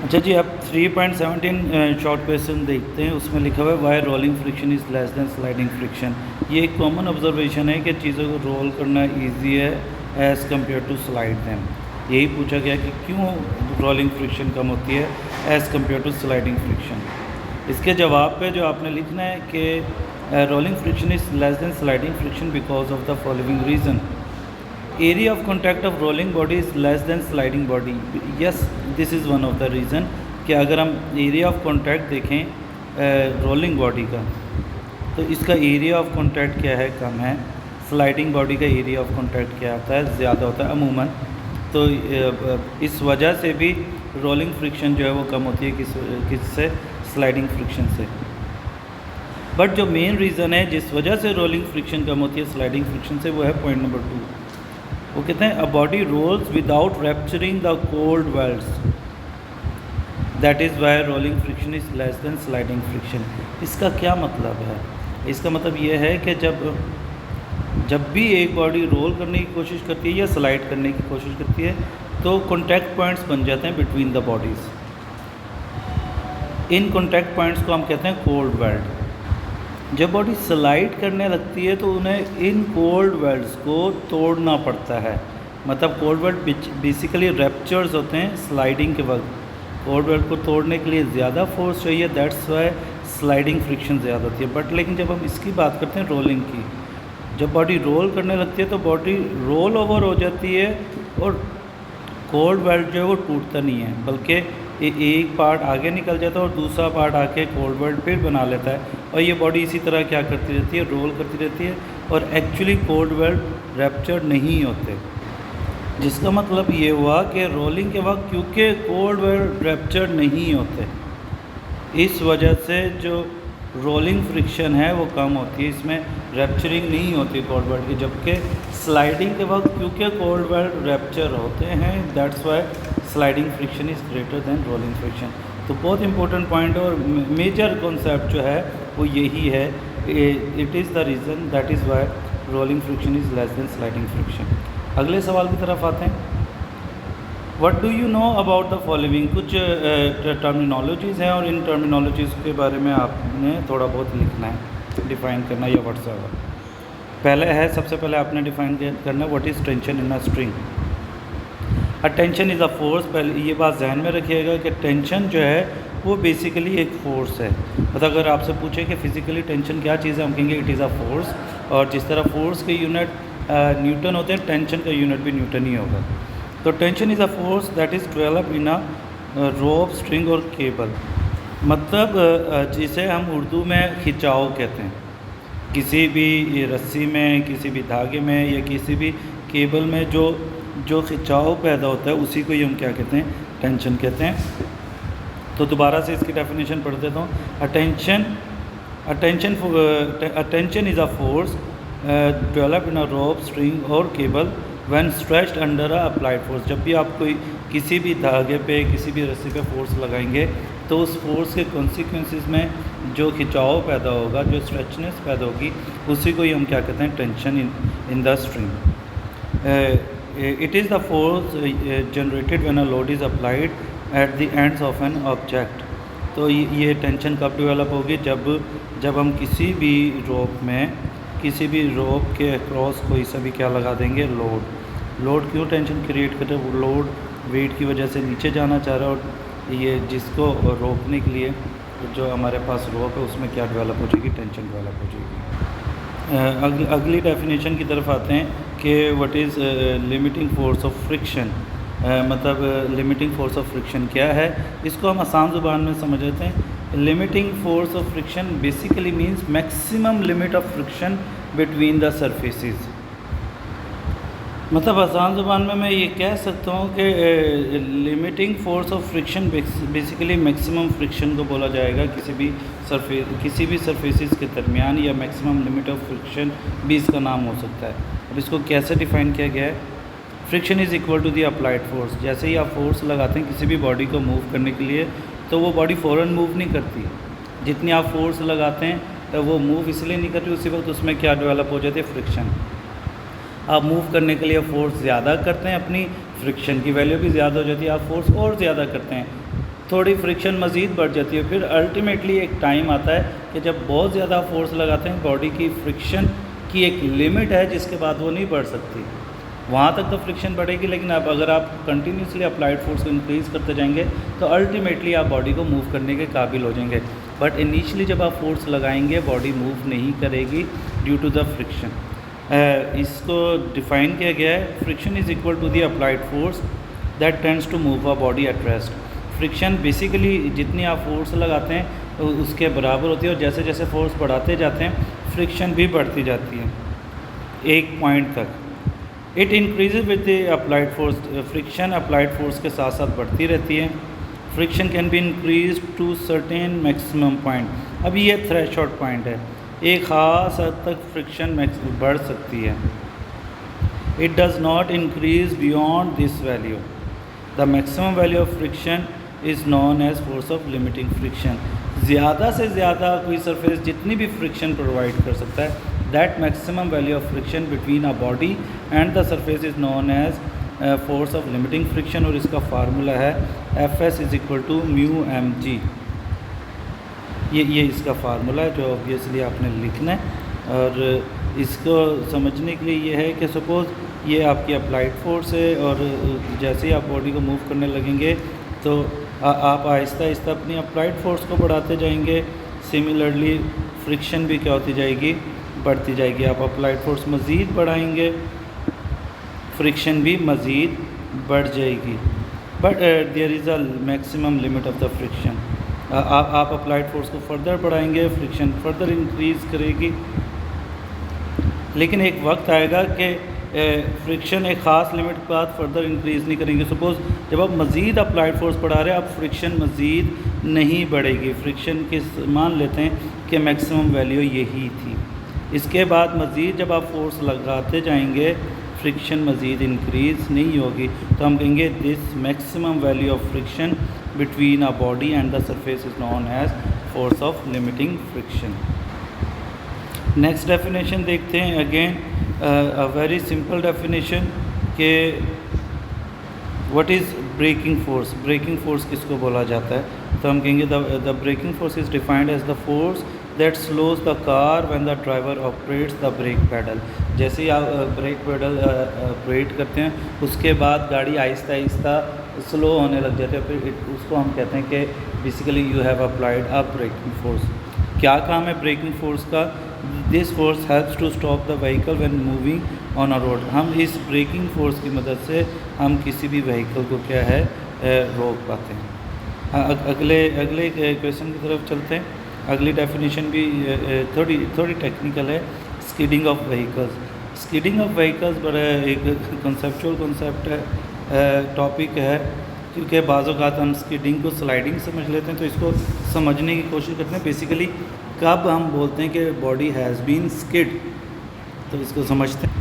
अच्छा जी, आप 3.17 short question देखते हैं। उसमें लिखा हुआ है why rolling friction is less than sliding friction. ये एक कॉमन ऑब्जर्वेशन है कि चीज़ों को रोल करना इजी है as compare to slide them. यही पूछा गया कि क्यों रोलिंग फ्रिक्शन कम होती है as compare to sliding friction. इसके जवाब पे जो आपने लिखना है कि rolling friction is less than sliding friction because of the following reason. Area of contact of rolling body is less than sliding body. Yes, this is one of the reason कि अगर हम एरिया ऑफ कॉन्टैक्ट देखें rolling body का, तो इसका area of contact क्या है, कम है। स्लाइडिंग बॉडी का एरिया ऑफ कॉन्टैक्ट क्या होता है, ज़्यादा होता है अमूमन। तो इस वजह से भी रोलिंग फ्रिक्शन जो है वो कम होती है किससे, स्लाइडिंग फ्रिक्शन से। बट जो मेन रीज़न है जिस वजह से रोलिंग फ्रिक्शन कम होती है स्लाइडिंग फ्रिक्शन से, वो है पॉइंट नंबर 2। वो कहते हैं a body rolls without rupturing the cold welds, that is why rolling friction is less than sliding friction. इसका क्या मतलब है? इसका मतलब ये है कि जब भी एक बॉडी रोल करने की कोशिश करती है या स्लाइड करने की कोशिश करती है तो कॉन्टैक्ट पॉइंट्स बन जाते हैं between the bodies. In contact points को हम कहते हैं कोल्ड वेल्ट। जब बॉडी स्लाइड करने लगती है तो उन्हें इन कोल्ड वेल्ट्स को तोड़ना पड़ता है। मतलब कोल्ड वेल्ट बेसिकली रैप्चर्स होते हैं स्लाइडिंग के वक्त। कोल्ड वेल्ट को तोड़ने के लिए ज़्यादा फोर्स चाहिए, दैट्स वाई स्लाइडिंग फ्रिक्शन ज़्यादा होती है। बट लेकिन जब हम इसकी बात करते हैं रोलिंग की, जब बॉडी रोल करने लगती है तो बॉडी रोल ओवर हो जाती है और कोल्ड वेल्ट जो है वो टूटता नहीं है, बल्कि एक पार्ट आगे निकल जाता है और दूसरा पार्ट आके कोल्ड वेल्ट फिर बना लेता है। और ये बॉडी इसी तरह क्या करती रहती है, रोल करती रहती है और एक्चुअली कोल्ड वेल्ट रैप्चर नहीं होते। जिसका मतलब ये हुआ कि रोलिंग के वक्त क्योंकि कोल्ड वेल्ट रैप्चर नहीं होते, इस वजह से जो रोलिंग फ्रिक्शन है वो कम होती है, इसमें रैप्चरिंग नहीं होती कोल्ड वेल्ट की। जबकि स्लाइडिंग के वक्त क्योंकि कोल्ड वेल्ट रैप्चर होते हैं, that's why sliding friction is greater than rolling friction. तो बहुत इंपॉर्टेंट पॉइंट और मेजर कॉन्सेप्ट जो है वो यही है, it is the reason that is why rolling friction is less than sliding friction. अगले सवाल की तरफ आते हैं। What do you know about the following. कुछ टर्मिनोलॉजीज़ हैं और इन टर्मिनोलॉजीज़ के बारे में आपने थोड़ा बहुत लिखना है, डिफ़ाइन करना या व्हाट्सएवर। पहले है, सबसे पहले आपने डिफ़ाइन करना है what is tension in a string. Tension is a force. पहले ये बात जहन में रखिएगा कि टेंशन जो है वो बेसिकली एक फ़ोर्स है। मतलब अगर आपसे पूछे कि फ़िज़िकली टेंशन क्या चीज़ है, हम कहेंगे इट इज़ अ फोर्स। और जिस तरह फोर्स के यूनिट न्यूटन होते हैं, टेंशन का यूनिट भी न्यूटन ही होगा। तो tension is a force that is develop in a rope, string और केबल। मतलब जिसे हम उर्दू में खिंचाव कहते हैं। किसी भी रस्सी में, किसी भी धागे में या किसी भी केबल में जो खिंचाव पैदा होता है उसी को ही हम क्या कहते हैं, टेंशन कहते हैं। तो दोबारा से इसकी डेफिनेशन पढ़ देता हूँ। Tension is a force develop in a rope, string और cable when stretched under a applied force. जब भी आप कोई किसी भी धागे पे, किसी भी रस्सी पे फोर्स लगाएंगे तो उस फोर्स के कॉन्सिक्वेंसेस में जो खिंचाव पैदा होगा, जो स्ट्रेचनेस पैदा होगी, उसी को ही हम क्या कहते हैं, tension in the string. It is the force generated when a load is applied at the ends of an object। तो ये टेंशन कब डेवलप होगी, जब हम किसी भी रोप के अक्रॉस कोई सा भी क्या लगा देंगे, लोड क्यों टेंशन क्रिएट कर रहे हैं, वो लोड वेट की वजह से नीचे जाना चाह रहा है और ये जिसको रोकने के लिए जो हमारे पास रोप है उसमें क्या डेवलप हो जाएगी, टेंशन डेवलप हो जाएगी। अगली डेफिनेशन की तरफ आते हैं कि what is limiting force of friction. मतलब लिमिटिंग फोर्स ऑफ फ्रिक्शन क्या है, इसको हम आसान ज़ुबान में समझ लेते हैं। Limiting force of friction basically means maximum limit of friction between the surfaces. मतलब आसान ज़ुबान में मैं ये कह सकता हूँ कि limiting force of friction basically maximum friction को बोला जाएगा किसी भी सरफेसेस के दरमियान, या मैक्सिमम लिमिट ऑफ फ्रिक्शन भी इसका नाम हो सकता है। अब इसको कैसे डिफ़ाइन किया गया है, friction is equal to the applied force. जैसे ही आप फोर्स लगाते हैं किसी भी बॉडी को मूव करने के लिए तो वो बॉडी फ़ौरन मूव नहीं करती। जितनी आप फोर्स लगाते हैं तो वो मूव इसलिए नहीं करती, उसी वक्त उसमें क्या डेवलप हो जाती है, फ्रिक्शन। आप मूव करने के लिए फ़ोर्स ज़्यादा करते हैं, अपनी फ्रिक्शन की वैल्यू भी ज़्यादा हो जाती है, आप फोर्स और ज़्यादा करते हैं थोड़ी फ्रिक्शन मज़ीद बढ़ जाती है। फिर अल्टीमेटली एक टाइम आता है कि जब बहुत ज़्यादा फोर्स लगाते हैं, बॉडी की फ्रिक्शन की एक लिमिट है जिसके बाद वो नहीं बढ़ सकती, वहाँ तक तो फ्रिक्शन बढ़ेगी। लेकिन अब अगर आप कंटिन्यूसली अप्लाइड फोर्स को इंक्रीज़ करते जाएंगे तो अल्टीमेटली आप बॉडी को मूव करने के काबिल हो जाएंगे। बट इनिशियली जब आप फोर्स लगाएंगे बॉडी मूव नहीं करेगी ड्यू टू द फ्रिक्शन। इसको डिफ़ाइन किया गया है, friction is equal to the applied force that tends to move a body at rest. Friction basically जितनी आप फोर्स लगाते हैं उसके बराबर होती है, और जैसे जैसे फोर्स बढ़ाते जाते हैं फ्रिक्शन भी बढ़ती जाती है एक पॉइंट तक। It increases with the applied force, friction applied force के साथ साथ बढ़ती रहती है। Friction can be increase to certain maximum point. अब ये थ्रेशोल्ड पॉइंट है, एक ख़ास हद तक फ्रिक्शन बढ़ सकती है। It does not increase beyond this value. The maximum value of friction is known as force of limiting friction. ज़्यादा से ज़्यादा कोई सरफेस जितनी भी फ्रिक्शन प्रोवाइड कर सकता है, that maximum value of friction between a body and the surface is known as force of limiting friction. और इसका फार्मूला है Fs is equal to mu m g. ये इसका फार्मूला है जो ऑब्वियसली आपने लिखना है। और इसको समझने के लिए ये है कि सपोज़ ये आपकी अप्लाइड फोर्स है, और जैसे ही आप बॉडी को मूव करने लगेंगे तो आप आहिस्ता आहिस्ता अपनी अप्लाइड फोर्स को बढ़ाते जाएंगे। सिमिलरली फ्रिक्शन भी क्या होती जाएगी, बढ़ती जाएगी। आप अप्लाइड फोर्स मज़ीद बढ़ाएंगे, फ्रिक्शन भी मज़ीद बढ़ जाएगी। But there is a maximum limit of the friction. आप अप्लाइड फोर्स को फर्दर बढ़ाएंगे, फ्रिक्शन फर्दर इंक्रीज़ करेगी। लेकिन एक वक्त आएगा कि फ्रिक्शन एक ख़ास लिमिट के बाद फर्दर इंक्रीज़ नहीं करेंगे। सपोज़ जब आप मज़ीद अप्लाइड फोर्स बढ़ा रहे हैं, अब फ्रिक्शन मज़ीद नहीं बढ़ेगी। फ्रिक्शन के मान लेते हैं कि मैक्सिमम वैल्यू यही थी। इसके बाद मज़ीद जब आप फोर्स लगाते जाएंगे फ्रिक्शन मज़ीद इंक्रीज़ नहीं होगी, तो हम कहेंगे this maximum value of friction between a body and the surface is known as force of limiting friction. Next definition देखते हैं। Again a very simple definition के what is braking force. Braking force किसको बोला जाता है, तो हम कहेंगे the braking force is defined as the force that slows the car when the driver operates the brake pedal. जैसे ही आप ब्रेक पैडल ऑपरेट करते हैं उसके बाद गाड़ी आहिस्ता आहिस्ता स्लो होने लग जाती है, फिर उसको हम कहते हैं कि basically you have applied a braking force. क्या काम है ब्रेकिंग फोर्स का? This force helps to stop the vehicle when moving on a road. हम इस ब्रेकिंग फोर्स की मदद से हम किसी भी व्हीकल को क्या है रोक पाते हैं। अगले क्वेश्चन की तरफ चलते हैं। अगली डेफिनेशन भी थोड़ी टेक्निकल है, skidding of vehicles. Skidding of vehicles बड़ा एक कंसेप्चुअल कॉन्सेप्ट है, टॉपिक है, क्योंकि बाज़ औक़ात हम स्किडिंग को स्लाइडिंग समझ लेते हैं, तो इसको समझने की कोशिश करते हैं। बेसिकली कब हम बोलते हैं कि बॉडी हैज़ बीन स्किड, तो इसको समझते हैं।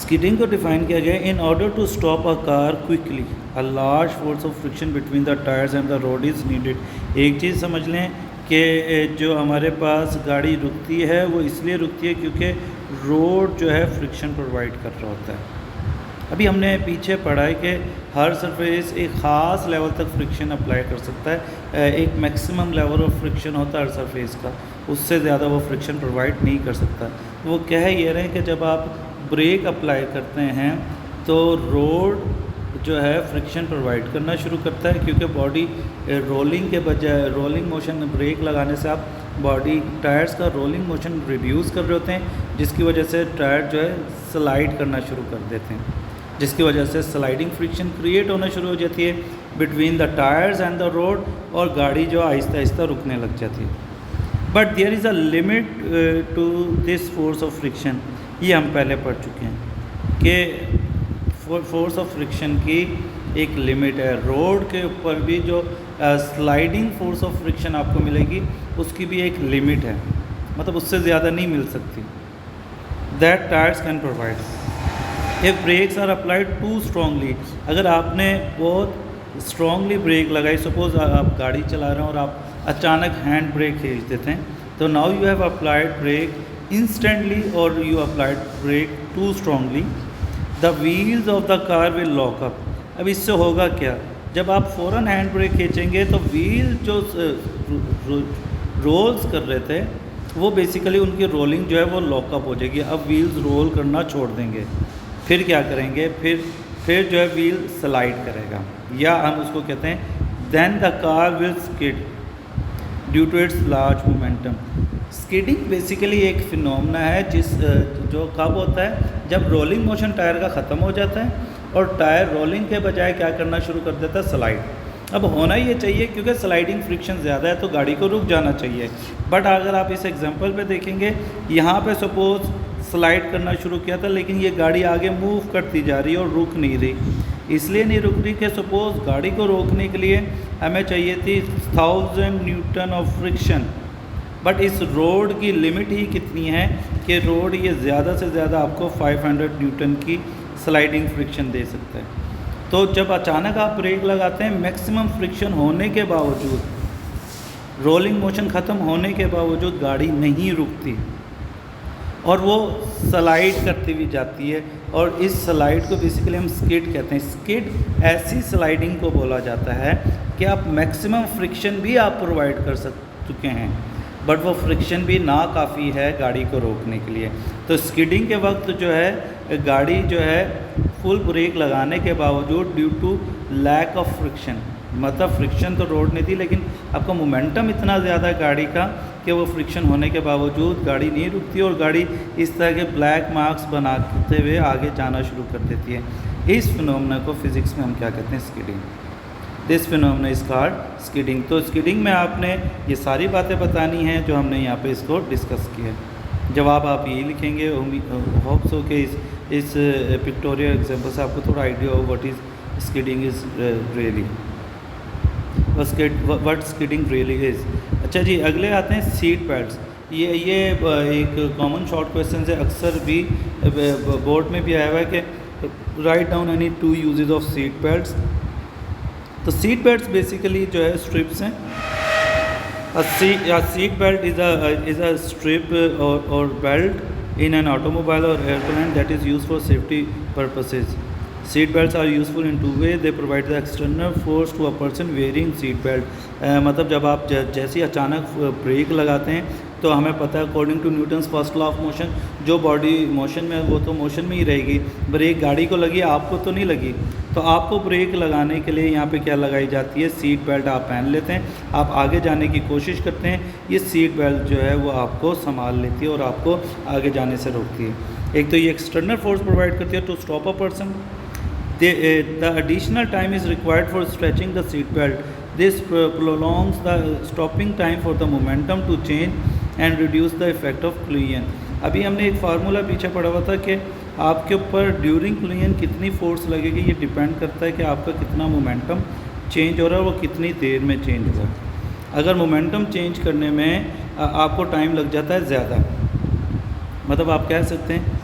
स्किडिंग को डिफ़ाइन किया गया, in order to stop a car quickly a large force of friction between the tyres and the road is needed. एक चीज़ समझ लें कि जो हमारे पास गाड़ी रुकती है वो इसलिए रुकती है क्योंकि रोड जो है फ्रिक्शन प्रोवाइड कर रहा होता है। अभी हमने पीछे पढ़ा है कि हर सरफेस एक ख़ास लेवल तक फ्रिक्शन अप्लाई कर सकता है, एक मैक्सिमम लेवल ऑफ फ्रिक्शन होता है हर सरफेस का, उससे ज़्यादा वो फ्रिक्शन प्रोवाइड नहीं कर सकता। वो कह ये रहे हैं कि जब आप ब्रेक अप्लाई करते हैं तो रोड जो है फ्रिक्शन प्रोवाइड करना शुरू करता है, क्योंकि बॉडी रोलिंग के बजाय रोलिंग मोशन, ब्रेक लगाने से आप बॉडी टायर्स का रोलिंग मोशन रिड्यूस कर रहे होते हैं, जिसकी वजह से टायर जो है स्लाइड करना शुरू कर देते हैं, जिसकी वजह से स्लाइडिंग फ्रिक्शन क्रिएट होना शुरू हो जाती है between the tyres and the road, और गाड़ी जो आहिस्ता आहिस्ता रुकने लग जाती है। But there is a limit to this force of friction. ये हम पहले पढ़ चुके हैं कि फोर्स ऑफ फ्रिक्शन की एक लिमिट है। रोड के ऊपर भी जो स्लाइडिंग फोर्स ऑफ फ्रिक्शन आपको मिलेगी उसकी भी एक लिमिट है, मतलब उससे ज़्यादा नहीं मिल सकती। That tyres can provide if brakes are applied too strongly. अगर आपने बहुत स्ट्रांगली ब्रेक लगाई, सपोज आप गाड़ी चला रहे हैं और आप अचानक हैंड ब्रेक खींच देते हैं, तो now you have applied brake instantly और you applied brake too strongly, the wheels of the car will lock up. अब इससे होगा क्या जब आप फ़ौरन हैंड ब्रेक खींचेंगे तो व्हील जो रोल्स कर रहे थे वो बेसिकली उनकी रोलिंग जो है वो लॉकअप हो जाएगी। अब व्हील्स रोल करना छोड़ देंगे, फिर क्या करेंगे, फिर जो है व्हील स्लाइड करेगा, या हम उसको कहते हैं then the car will skid due to its large momentum. Skidding basically एक फिनोमेना है जो कब होता है, जब रोलिंग मोशन टायर का ख़त्म हो जाता है और टायर रोलिंग के बजाय क्या करना शुरू कर देता है, स्लाइड। अब होना ये चाहिए क्योंकि स्लाइडिंग फ्रिक्शन ज़्यादा है तो गाड़ी को रुक जाना चाहिए, बट अगर आप इस एग्जांपल पे देखेंगे यहाँ पे सपोज स्लाइड करना शुरू किया था लेकिन ये गाड़ी आगे मूव करती जा रही है और रुक नहीं रही। इसलिए नहीं रुक रही कि सपोज गाड़ी को रोकने के लिए हमें चाहिए थी 1000 न्यूटन ऑफ फ्रिक्शन, बट इस रोड की लिमिट ही कितनी है कि रोड ये ज़्यादा से ज़्यादा आपको 500 न्यूटन की स्लाइडिंग फ्रिक्शन दे सकता है। तो जब अचानक आप ब्रेक लगाते हैं, मैक्सिमम फ्रिक्शन होने के बावजूद, रोलिंग मोशन ख़त्म होने के बावजूद गाड़ी नहीं रुकती और वो स्लाइड करती हुई जाती है, और इस स्लाइड को बेसिकली हम स्किड कहते हैं। स्किड ऐसी स्लाइडिंग को बोला जाता है कि आप मैक्सिमम फ्रिक्शन भी आप प्रोवाइड कर चुके हैं, बट वो फ्रिक्शन भी ना काफ़ी है गाड़ी को रोकने के लिए। तो स्किडिंग के वक्त जो है गाड़ी जो है फुल ब्रेक लगाने के बावजूद due to lack of friction, मतलब फ्रिक्शन तो रोड नहीं थी लेकिन आपका मोमेंटम इतना ज़्यादा है गाड़ी का कि वो फ्रिक्शन होने के बावजूद गाड़ी नहीं रुकती और गाड़ी इस तरह के ब्लैक मार्क्स बनाते हुए आगे जाना शुरू कर देती है। इस फिनोमेना को फिज़िक्स में हम क्या कहते हैं, skidding. This phenomena is called skidding. तो स्किडिंग में आपने ये सारी बातें बतानी हैं जो हमने यहाँ पे इसको डिस्कस किया। जवाब आप यही लिखेंगे। होप्स हो कि इस पिक्टोरियल एग्जाम्पल से आपको थोड़ा आइडिया हो what is skidding is really, what skidding really is. अच्छा जी, अगले आते हैं सीट बेल्ट्स। ये एक कॉमन शॉर्ट क्वेश्चन है, अक्सर भी बोर्ड में भी आया हुआ है कि write down any 2 uses of seat belts. तो सीट बेल्ट्स बेसिकली जो है स्ट्रिप्स हैं। Seat belt is a strip और belt in an automobile or airplane that is used for safety purposes. Seat belts are useful in two ways. They provide the external force to a person wearing seat belt. मतलब जब आप जैसे अचानक break लगाते हैं तो हमें पता है according to Newton's first law of motion, जो बॉडी मोशन में वो तो मोशन में ही रहेगी। ब्रेक गाड़ी को लगी, आपको तो नहीं लगी, तो आपको ब्रेक लगाने के लिए यहाँ पे क्या लगाई जाती है, सीट बेल्ट आप पहन लेते हैं, आप आगे जाने की कोशिश करते हैं, ये सीट बेल्ट जो है वो आपको संभाल लेती है और आपको आगे जाने से रोकती है। एक तो ये एक्सटर्नल फोर्स प्रोवाइड करती है to stop a person. The additional time is required for stretching the seat belt. This prolongs the stopping time for the momentum to change and reduce the effect of collision. अभी हमने एक formula पीछे पढ़ा हुआ था कि आपके ऊपर ड्यूरिंग क्लियन कितनी फोर्स लगेगी, ये डिपेंड करता है कि आपका कितना मोमेंटम चेंज हो रहा है, वो कितनी देर में चेंज हुआ। अगर मोमेंटम चेंज करने में आपको टाइम लग जाता है ज़्यादा, मतलब आप कह सकते हैं